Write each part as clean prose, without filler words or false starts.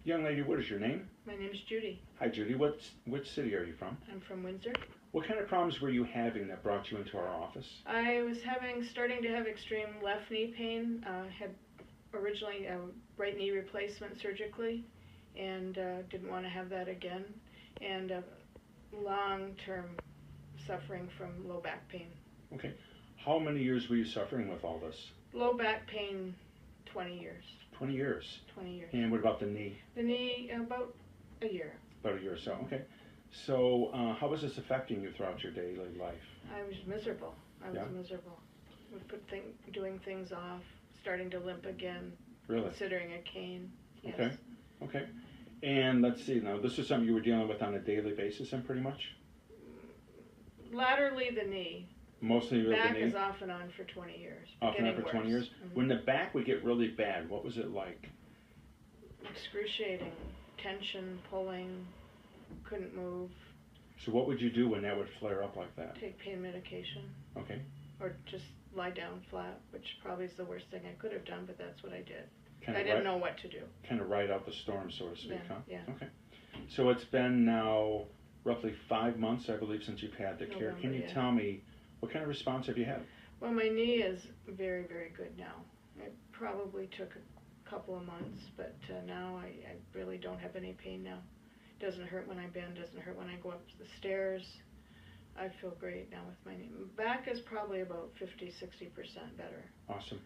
Young lady, what is your name? My name's Judy. Hi, Judy. Which city are you from? I'm from Windsor. What kind of problems were you having that brought you into our office? I was starting to have extreme left knee pain. Had originally a right knee replacement surgically, and didn't want to have that again. And long-term suffering from low back pain. Okay. How many years were you suffering with all this? Low back pain, 20 years. 20 years. 20 years. And what about the knee? The knee, about a year. About a year or so. Okay. So how was this affecting you throughout your daily life? I was miserable. I was miserable. Would doing things off, starting to limp again. Really? Considering a cane. Yes. Okay. Okay. And let's see, now this is something you were dealing with on a daily basis then pretty much? Laterally the knee. Mostly the knee? Back is off and on for 20 years. Off and on for 20 years? Mm-hmm. When the back would get really bad, what was it like? Excruciating. Tension, pulling, couldn't move. So what would you do when that would flare up like that? Take pain medication. Okay. Or just lie down flat, which probably is the worst thing I could have done, but that's what I did. Kind I didn't know what to do. Kind of ride out the storm, so to speak, Yeah, huh? yeah. Okay. So it's been now roughly 5 months, I believe, since you've had the care. November, Can you yeah. tell me, what kind of response have you had? Well, my knee is very, very good now. It probably took a couple of months, but now I really don't have any pain now. It doesn't hurt when I bend, doesn't hurt when I go up the stairs. I feel great now with my knee. Back is probably about 50-60% better. Awesome.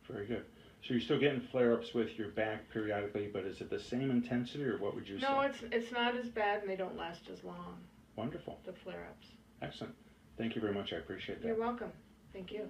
Very good. So you're still getting flare-ups with your back periodically, but is it the same intensity, or what would you say? No, it's not as bad, and they don't last as long. Wonderful. The flare-ups. Excellent. Thank you very much. I appreciate that. You're welcome. Thank you.